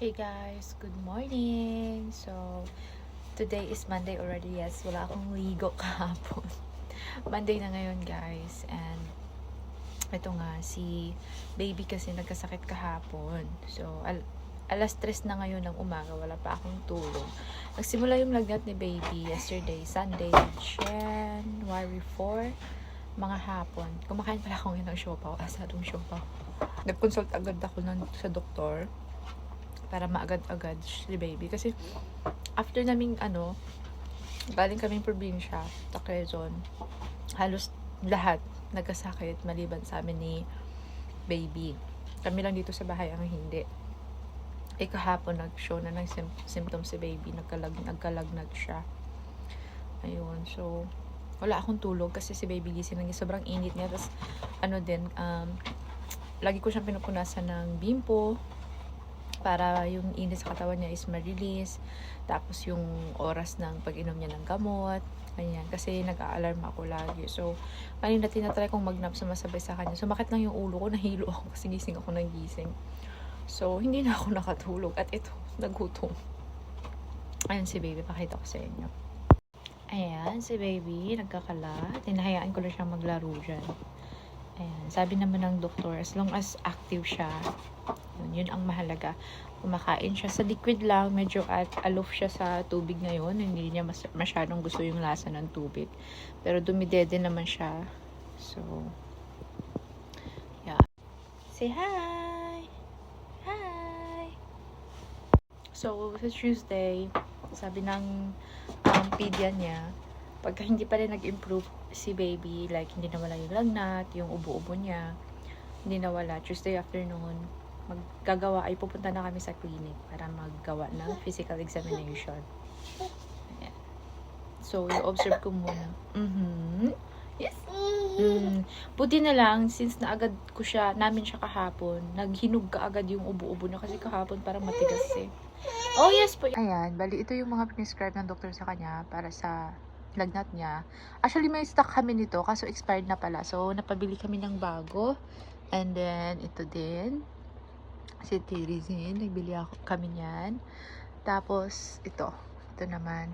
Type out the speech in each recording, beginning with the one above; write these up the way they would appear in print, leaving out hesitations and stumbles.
Hey guys, good morning! So, today is Monday already. Yes, wala akong ligo kahapon. Monday na ngayon guys. And, ito nga, si baby kasi nagkasakit kahapon. So, alas 3 na ngayon ng umaga, wala pa akong tulog. Nagsimula yung lagnat ni baby yesterday, Sunday, January 4, mga hapon. Kumakain pala ako ngayon ng siopaw, asadong siopaw. Nag-consult agad ako sa doktor para maagad-agad si baby. Kasi, after naming, galing kaming probinsya, sa Quezon, halos lahat nagkasakit maliban sa amin ni baby. Kami lang dito sa bahay ang hindi. Kahapon nag-show na ng symptoms si baby. Nagkalagnat siya. Ayun, so, wala akong tulog kasi si baby gising lang. Sobrang init niya. Tapos, lagi ko siyang pinupunasan ng bimpo para yung init sa katawan niya is ma-release. Tapos yung oras ng pag-inom niya ng gamot, ganyan. Kasi nag-a-alarm ako lagi. So, kanina tinatry kong mag-nap sumasabay sa kanya. Sumakit lang yung ulo ko, nahilo ako kasi gising ako ng gising. So, hindi na ako nakatulog. At ito, nagutom. Ayan si baby, pakita ko sa inyo. Ayan, si baby, nagkakalat. Tinahayaan ko lang siyang maglaro dyan. Ayan, sabi naman ng doktor, as long as active siya, yun ang mahalaga. Kumakain siya sa liquid lang, medyo aloof siya sa tubig ngayon. Hindi niya masyadong gusto yung lasa ng tubig. Pero dumidede naman siya. So, yeah. Say hi! Hi! So, sa Tuesday, sabi ng pedia niya, pagka hindi pa rin nag-improve si baby, like hindi nawala yung lagnat, yung ubo-ubo niya, hindi nawala, Tuesday afternoon, pupunta na kami sa clinic para maggawa ng physical examination. Ayan. So, i-observe ko muna. Yes. Buti na lang, since naagad namin siya kahapon, naghinog ka agad yung ubo-ubo niya kasi kahapon parang matigas eh. Oh, yes po. Ayan, bali ito yung mga prescribe ng doktor sa kanya para sa lagnat niya. Actually, may stock kami nito, kaso expired na pala. So, napabili kami ng bago. And then, ito din. Cetirizine, nagbili kami niyan. Tapos, ito naman,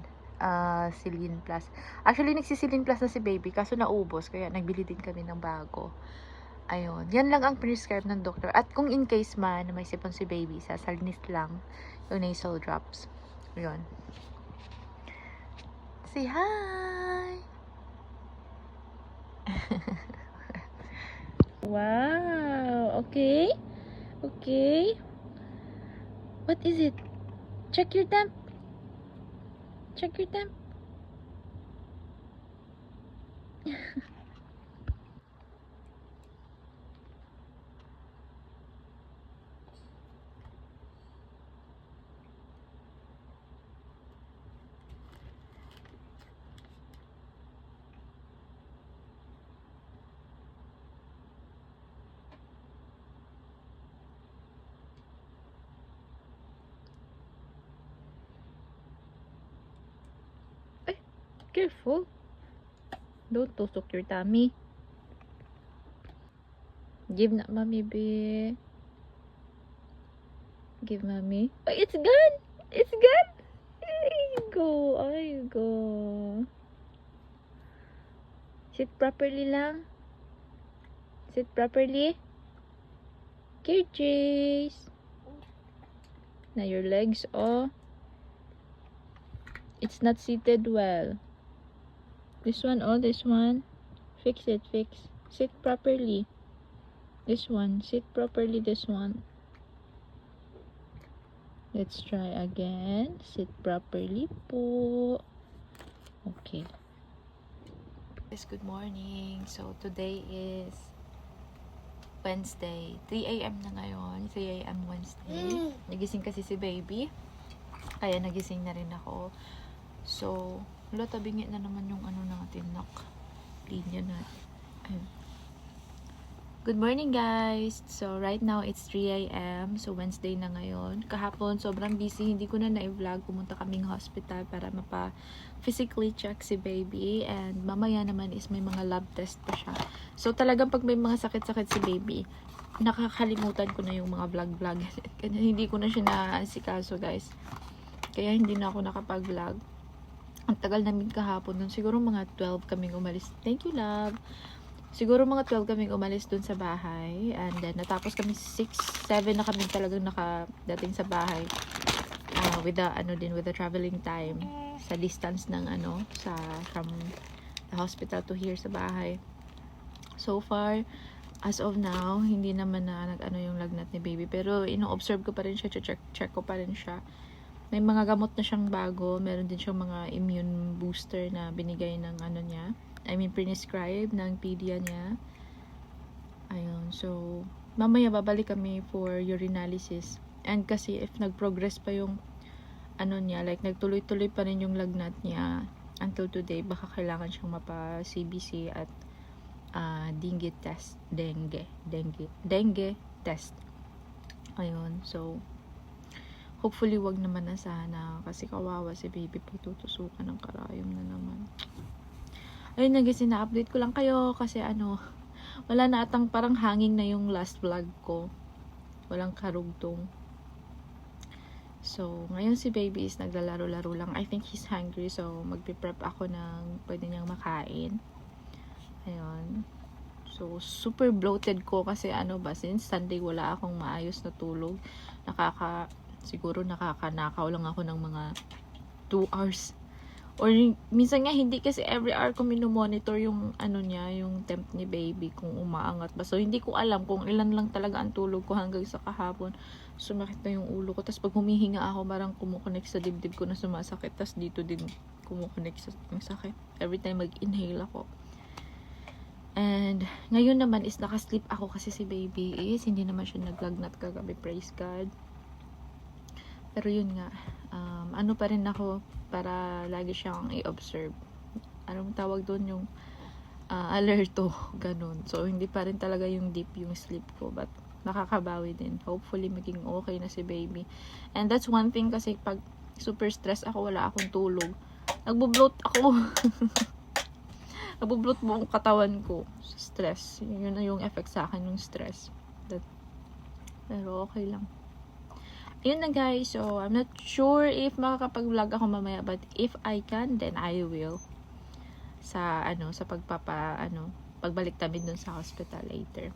Silin Plus. Actually, nagsisilin Plus na si baby, kaso naubos, kaya nagbili din kami ng bago. Ayun, yan lang ang prescribe ng doktor. At kung in case man, may sipon si baby, sasalnis lang yung nasal drops. Ayun. Say hi! Wow, okay? Okay. What is it? Check your temp. Check your temp. Ay, careful. Don't tusok your tummy. Give na mommy, be. Give mommy. Oh, it's gone! It's gone! There you go. There you go. Sit properly lang. Sit properly. Jace. Now your legs, oh. It's not seated well. This one, oh, this one. Fix it, fix. Sit properly. This one, sit properly, this one. Let's try again. Sit properly po. Okay. Yes, good morning. So, today is Wednesday. 3 a.m. na ngayon. 3 a.m. Wednesday. Nagising kasi si baby. Kaya nagising na rin ako. So, tabingi na naman yung natin, linya na. Ayun. Good morning guys! So, right now it's 3 a.m. So, Wednesday na ngayon. Kahapon, sobrang busy. Hindi ko na na-vlog. Pumunta kaming hospital para physically check si baby. And mamaya naman is may mga lab test pa siya. So, talagang pag may mga sakit-sakit si baby, nakakalimutan ko na yung mga vlog-vlog. Kaya hindi ko na siya naasikaso, guys. Kaya hindi na ako nakapag-vlog. Ang tagal namin kahapon dun. Siguro mga 12 kaming umalis. Thank you, love. Siguro mga 12 kaming umalis dun sa bahay. And then, natapos kami 6, 7 na kami talagang nakadating sa bahay. With the traveling time. Sa distance ng from the hospital to here sa bahay. So far, as of now, hindi naman na yung lagnat ni baby. Pero, ino-observe ko pa rin siya. Check ko pa rin siya. May mga gamot na siyang bago. Meron din siyang mga immune booster na binigay ng niya. Prescribe ng pedia niya. Ayun. So, mamaya babalik kami for urinalysis. And kasi if nag-progress pa yung niya, like nagtuloy-tuloy pa rin yung lagnat niya until today, baka kailangan siyang mapa-CBC at dengue test. Dengue test. Ayun. So, hopefully, wag naman na sana. Kasi kawawa si baby pag tutusukan ng karayom na naman. Ayun na guys, na-update ko lang kayo. Kasi wala na atang parang hanging na yung last vlog ko. Walang karugtong. So, ngayon si baby is naglalaro-laro lang. I think he's hungry. So, magpiprep ako ng pwede niyang makain. Ayun. So, super bloated ko kasi since Sunday wala akong maayos na tulog. Siguro nakakanakaw lang ako ng mga 2 hours. Or minsan nga hindi kasi every hour ko minomonitor yung niya, yung temp ni baby kung umaangat ba. So hindi ko alam kung ilan lang talaga ang tulog ko hanggang sa kahapon. Sumakit na yung ulo ko. Tapos pag humihinga ako, parang kumukonek sa dibdib ko na sumasakit. Tapos dito din kumukonek sa sakit. Every time mag-inhale ako. And ngayon naman is nakasleep ako kasi si baby is hindi naman siya naglagnat kagabi. Praise God. Pero yun nga, pa rin ako para lagi siyang i-observe. Anong tawag doon yung alerto, ganun. So, hindi pa rin talaga yung deep yung sleep ko. But, nakakabawi din. Hopefully, maging okay na si baby. And that's one thing kasi pag super stress ako, wala akong tulog. Nagbo-bloat ako. Nagbo-bloat buong katawan ko sa stress. Yun na yung effect sa akin ng stress. Pero okay lang. Yun na guys, so I'm not sure if makakapag-vlog ako mamaya, but if I can, then I will. Sa pagbalik namin dun sa hospital later.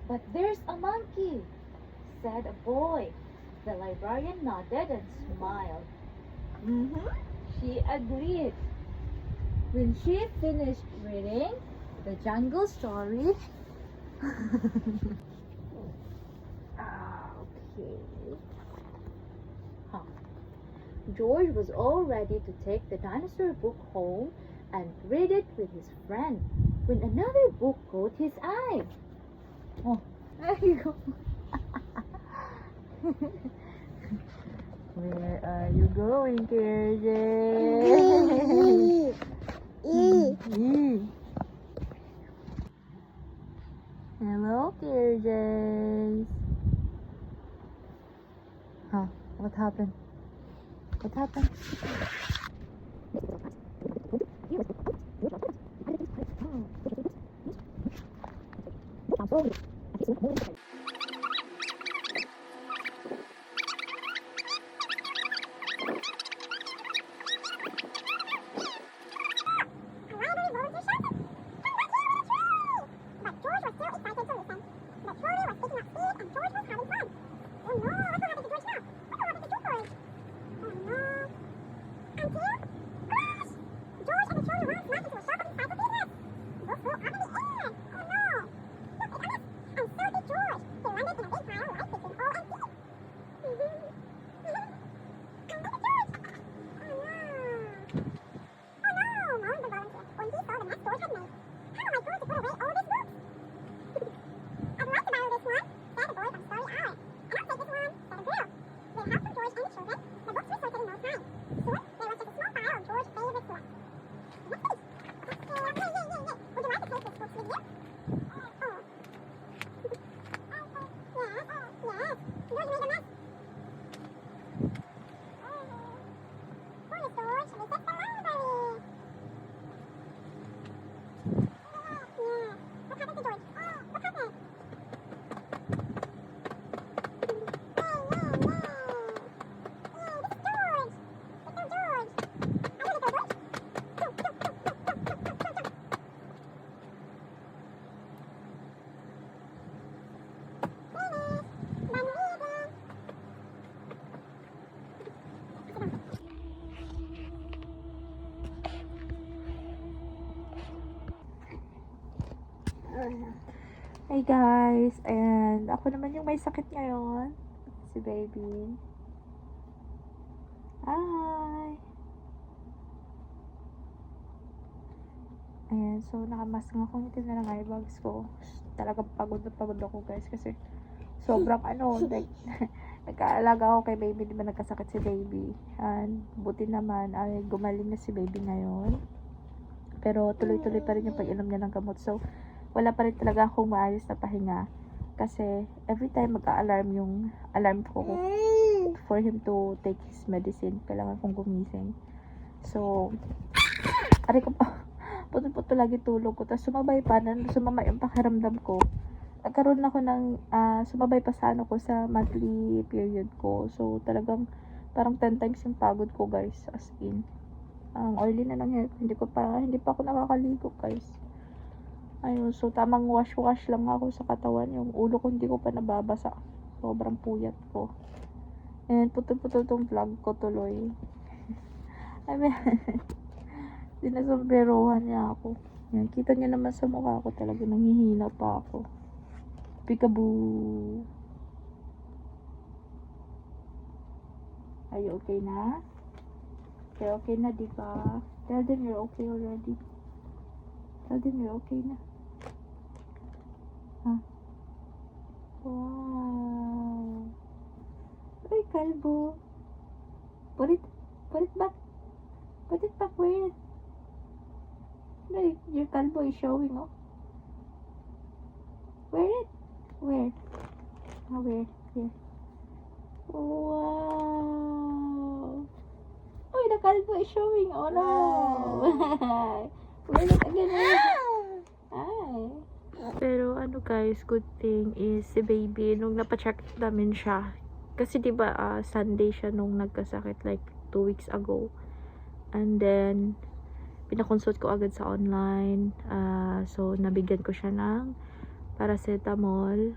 But there's a monkey, said a boy. The librarian nodded and smiled. Mm-hmm, she agreed. When she finished reading the jungle story, okay. Huh. George was all ready to take the dinosaur book home and read it with his friend when another book caught his eye. Oh, there you go. Where are you going, KJ? Hello, KJ. Huh? What happened? What happened? Hey guys, and ako naman yung may sakit ngayon. Si baby. Hi! Ayan, so nakamask nga ako. Ito na lang eye bags ko. Talagang pagod na pagod ako guys kasi sobrang like, nagkaalaga ako kay baby, di ba nagkasakit si baby. And buti naman ay gumaling na si baby ngayon. Pero tuloy-tuloy pa rin yung pag-inom niya ng gamot. So, wala pa rin talaga akong maayos na pahinga. Kasi, every time mag-a-alarm yung alarm ko for him to take his medicine, kailangan kong gumising. So, aray ko pa, puto-puto lagi tulog ko. Tapos sumabay pa, sumama yung pakiramdam ko. Nagkaroon ako ng, sumabay pa sa ko sa monthly period ko. So, talagang, parang 10 times yung pagod ko guys, as in. Ang oily na ng hair ko, hindi pa ako nakakaligo guys. Ayun, so tamang wash lang ako sa katawan. Yung ulo ko hindi ko pa nababasa. Sobrang puyat ko. And putol-putol tong vlog ko tuloy. I mean, dinasombrerohan niya ako. Yan, kita niyo naman sa mukha ko talaga, nanghihina pa ako. Peekaboo. Are you okay na? You're okay na, diba? Tell them you're okay already. Tell them you're okay na. Huh? Wow. Ay, kalbo. Put it back. Put it back where? No, your kalbo is showing, oh. Wear it. Where? Oh, where? Here. Wow. Oh, the kalbo is showing. Oh, no. Wear it again. Ay. Pero ano guys, good thing is si baby, nung napacheck namin siya, kasi diba Sunday siya nung nagkasakit like 2 weeks ago. And then, pinakonsult ko agad sa online. So, nabigyan ko siya ng paracetamol.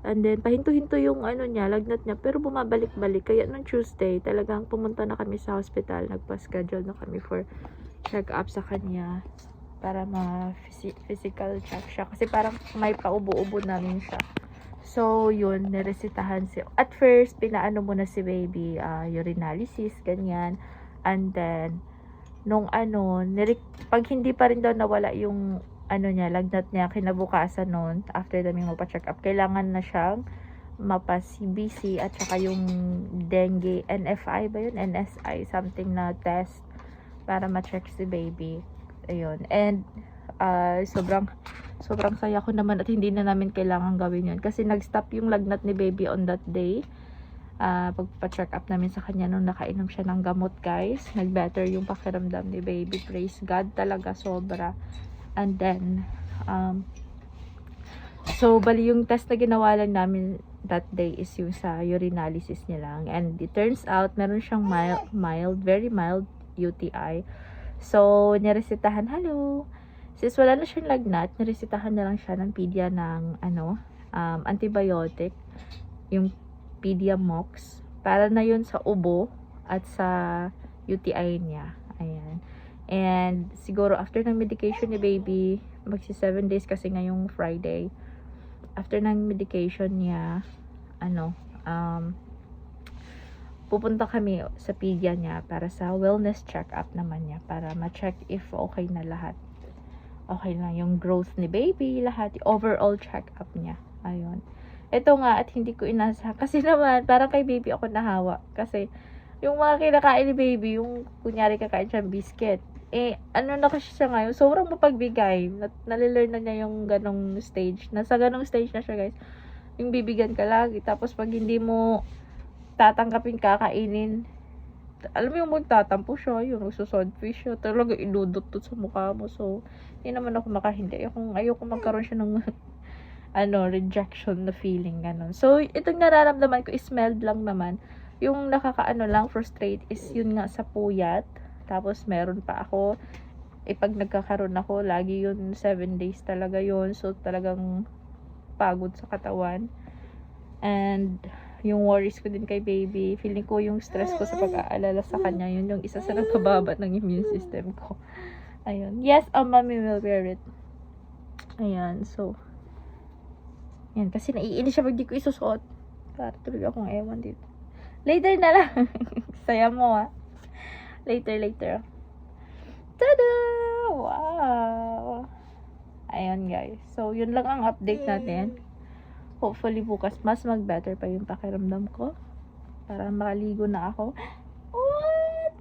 And then, pahinto-hinto yung ano niya, lagnat niya, pero bumabalik-balik. Kaya nung Tuesday, talagang pumunta na kami sa hospital. Nagpa-schedule na kami for check-up sa kanya para ma-physical check siya. Kasi parang may paubo-ubo namin siya. So, yun, niresitahan si... At first, pinaano muna si baby, urinalysis, ganyan. And then, nung ano, pag hindi pa rin daw nawala yung ano niya, lagnat niya, kinabukasan nun, after namin magpa-check up, kailangan na siyang mapa-CBC at saka yung dengue, NFI ba yun? NSI, something na test para ma-check si baby. Ayun. And, sobrang saya ko naman at hindi na namin kailangan gawin yun. Kasi nag-stop yung lagnat ni baby on that day. Pagpa-check up namin sa kanya nung nakainom siya ng gamot, guys. Nag-better yung pakiramdam ni baby. Praise God talaga, sobra. And then, so, bali yung test na ginawa lang namin that day is yung sa urinalysis niya lang. And it turns out, meron siyang mild, very mild UTI. So, niresitahan, hello. Since wala na siyang lagnat, niresitahan na lang siya ng pedia ng, antibiotic. Yung pedia mox. Para na yun sa ubo at sa UTI niya. Ayan. And, siguro, after ng medication ni baby, magsi 7 days kasi ngayong Friday. After ng medication niya, pupunta kami sa pedia niya para sa wellness check-up naman niya. Para ma-check if okay na lahat. Okay na yung growth ni baby, lahat. Overall check-up niya. Ayun. Ito nga, at hindi ko inasa. Kasi naman, parang kay baby ako nahawa. Kasi, yung mga kinakain ni baby, yung kunyari kakain siya biscuit. Ano na kasi siya ngayon, sobrang mapagbigay. Nalilearn na niya yung ganong stage. Nasa ganong stage na siya, guys. Yung bibigyan ka lagi. Tapos, pag hindi mo tatanggapin, kakainin, alam mo yung magtatampo siya, yung nagsusodfish siya, talaga inudutot sa mukha mo. So, hindi naman ako makahindi. Ayoko magkaroon siya ng rejection na feeling, ganon. So, itong nararamdaman ko is mild lang naman. Yung nakakaano lang, frustrate is yun nga sa puyat. Tapos, meron pa ako, pag nagkakaroon ako, lagi yun, 7 days talaga yun. So, talagang pagod sa katawan. And, yung worries ko din kay baby, feeling ko yung stress ko sa pag-aalala sa kanya, yun yung isa sa nagpababa ng immune system ko. Ayun. Yes, mommy will wear it. Ayan, so, yan, kasi naiinis siya pag di ko isusuot. Para tuloy akong ewan dito. Later na lang. Saya mo, Later. Tada! Wow! Ayun, guys. So, yun lang ang update natin. Hopefully, bukas mas mag-better pa yung pakiramdam ko. Para makaligo na ako. What?